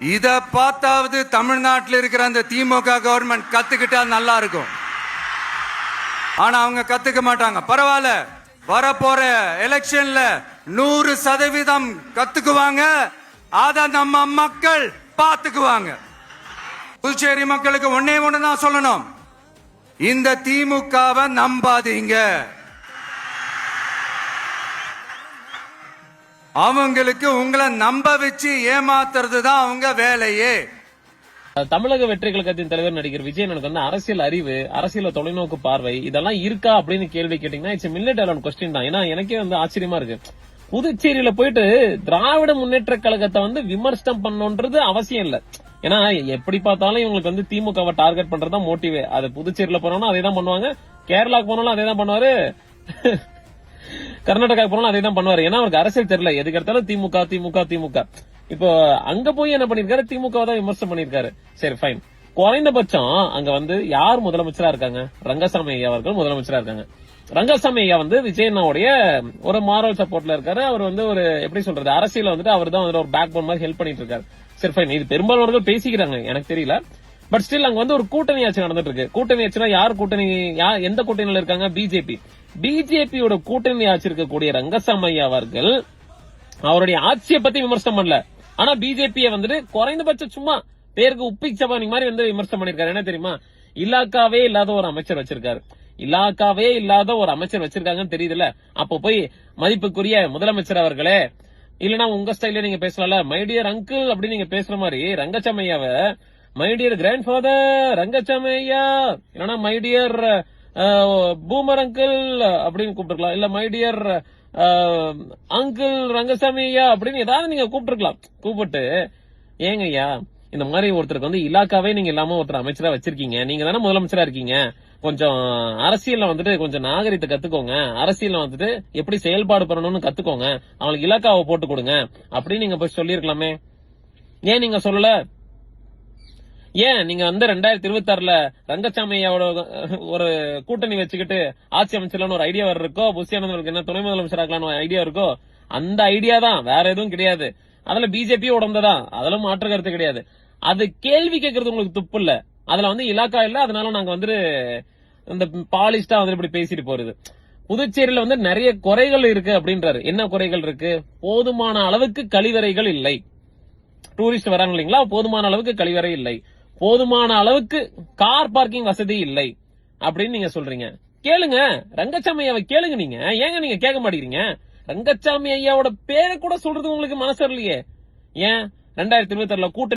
இத பார்த்தாவது தமிழ்நாட்டில் இருக்கிற அந்த திமுக கவர்மெண்ட் கத்துக்கிட்டா நல்லா இருக்கும். ஆனா அவங்க கத்துக்க மாட்டாங்க. பரவாயில்ல, வரப்போற எலெக்ஷன்ல 100% கத்துக்குவாங்க. அத நம்ம மக்கள் பாத்துக்குவாங்க. புதுச்சேரி மக்களுக்கு ஒன்னே ஒண்ணுதான் சொல்லணும், இந்த திமுகவை நம்பாதீங்க. அவங்களுக்கு உங்களை நம்ப வச்சு ஏமாத்துறது தான் அவங்க வேலையே. தமிழக வெற்றி கழகத்தின் தலைவர் நடிகர் விஜய் எனக்கு வந்து அரசியல் அறிவு, அரசியல் தொலைநோக்கு பார்வை இதெல்லாம் இருக்கா அப்படின்னு கேள்வி கேட்டீங்கன்னா இட்ஸ் மில்லட் அலோன் கொஸ்டின் தான். ஏன்னா எனக்கே வந்து ஆச்சரியமா இருக்கு. புதுச்சேரியில போயிட்டு திராவிட முன்னேற்ற கழகத்தை வந்து விமர்சனம் பண்ணணும்ன்றது அவசியம் இல்ல. ஏன்னா எப்படி பார்த்தாலும் இவங்களுக்கு வந்து திமுகவை டார்கெட் பண்றதா மோட்டிவே. அது புதுச்சேரியில போனோம்னா அதே தான் பண்ணுவாங்க, கேரளாக்கு போனாலும் அதே தான் பண்ணுவாரு, கர்நாடகா போனாலும் அதே தான் பண்ணுவாரு. ஏன்னா அவருக்கு அரசியல் தெரியல, எதுக்கு எடுத்தாலும் திமுக திமுக திமுக. இப்போ அங்க போய் என்ன பண்ணிருக்காரு, திமுக தான் விமர்சனம் பண்ணிருக்காரு. சரி ஃபைன், குறைந்தபட்சம் அங்க வந்து யார் முதலமைச்சரா இருக்காங்க, ரங்கசாமி ஐயா அவர்கள் முதலமைச்சரா இருக்காங்க. ரங்கசாமி ஐயா வந்து விஜயண்ணாவுடைய ஒரு மாரல் சப்போர்ட்ல இருக்காரு. அவர் வந்து ஒரு எப்படி சொல்றது, அரசியல வந்துட்டு அவர் தான் வந்து ஒரு பேக் போன் மாதிரி ஹெல்ப் பண்ணிட்டு இருக்காரு. சரி ஃபைன், இது பெரும்பாலானவர்கள் பேசிக்கிறாங்க, எனக்கு தெரியல. பட் ஸ்டில் அங்க வந்து ஒரு கூட்டணி ஆட்சி நடந்துட்டு இருக்கு. கூட்டணி ஆட்சினா யார் கூட்டணி, எந்த கூட்டணியில இருக்காங்க, பிஜேபி. பிஜேபியோட கூட்டணி ஆட்சி இருக்கக்கூடிய ரங்கசாமி ஐயா அவர்கள் அவருடைய ஆட்சியை பத்தி விமர்சனம் பண்ணல. ஆனா பிஜேபியை வந்துட்டு குறைந்தபட்சம் சும்மா பேருக்கு உப்பி சபானி மாதிரி வந்து விமர்சனம் பண்ணிருக்காரு. என்ன தெரியுமா, இலாக்காவே இல்லாத ஒரு அமைச்சர் வச்சிருக்காரு. இலாக்காவே இல்லாத ஒரு அமைச்சர் வச்சிருக்காங்கன்னு தெரியுதுல்ல. அப்போ போய் மதிப்புக்குரிய முதலமைச்சர் அவர்களே, இல்லனா உங்க ஸ்டைல நீங்க பேசலாம்ல, மை டியர் அங்கிள் அப்படின்னு நீங்க பேசுற மாதிரி ரங்கசாமி ஐயாவை my dear grandfather Rangasamy ஐயா, இல்லனா மை டியர் பூமர் அங்கிள் அப்படின்னு கூப்பிட்டுருக்கலாம். இல்ல மை டியர் அங்கிள் ரங்கசாமி ஐயா அப்படின்னு ஏதாவது நீங்க கூப்பிட்டுருக்கலாம். கூப்பிட்டு ஏங்க ஐயா இந்த மாதிரி ஒருத்தருக்கு வந்து இலாக்காவே நீங்க இல்லாம ஒருத்தர் அமைச்சரா வச்சிருக்கீங்க, நீங்க தானே முதலமைச்சரா இருக்கீங்க, கொஞ்சம் அரசியல்ல வந்துட்டு கொஞ்சம் நாகரிகத்தை கத்துக்கோங்க, அரசியல்ல வந்துட்டு எப்படி செயல்பாடு பண்ணணும்னு கத்துக்கோங்க, அவங்களுக்கு இலாக்காவை போட்டு கொடுங்க அப்படின்னு நீங்க போய் சொல்லிருக்கலாமே. ஏன் நீங்க சொல்லல? ஏன் நீங்க வந்து 2026ல ரங்கசாமி ஐயாவோட ஒரு கூட்டணி வச்சுக்கிட்டு ஆட்சி அமைச்சர்லான்னு ஒரு ஐடியா வர இருக்கோ, புஷியானந்தருக்கு என்ன துணை முதலமைச்சர் ஆகலான்னு ஐடியா இருக்கோ, அந்த ஐடியா தான், வேற எதுவும் கிடையாது. அதுல பிஜேபி உடம்புதான், அதுல மாற்று கருத்து கிடையாது. அது கேள்வி கேட்கறது உங்களுக்கு துப்பு இல்ல. அதுல வந்து இலாக்கா இல்ல, அதனால நாங்க வந்து இந்த பாலிஸ்டா வந்து இப்படி பேசிட்டு போறது. புதுச்சேரியில வந்து நிறைய குறைகள் இருக்கு அப்படின்றாரு. என்ன குறைகள் இருக்கு? போதுமான அளவுக்கு கழிவறைகள் இல்லை. டூரிஸ்ட் வராங்க இல்லீங்களா, போதுமான அளவுக்கு கழிவறை இல்லை, போதுமான அளவுக்கு கார் பார்க்கிங் வசதி இல்லை அப்படின்னு நீங்க சொல்றீங்க. கேளுங்க, ரங்கசாமி ஐயாவை கேளுங்க. நீங்க ஏங்க நீங்க கேட்க மாட்டேங்கிறீங்க? ரங்கசாமி ஐயாவோட பேரை கூட சொல்றது உங்களுக்கு மனசு இல்லையே. ஏன் 2026ல கூட்டணி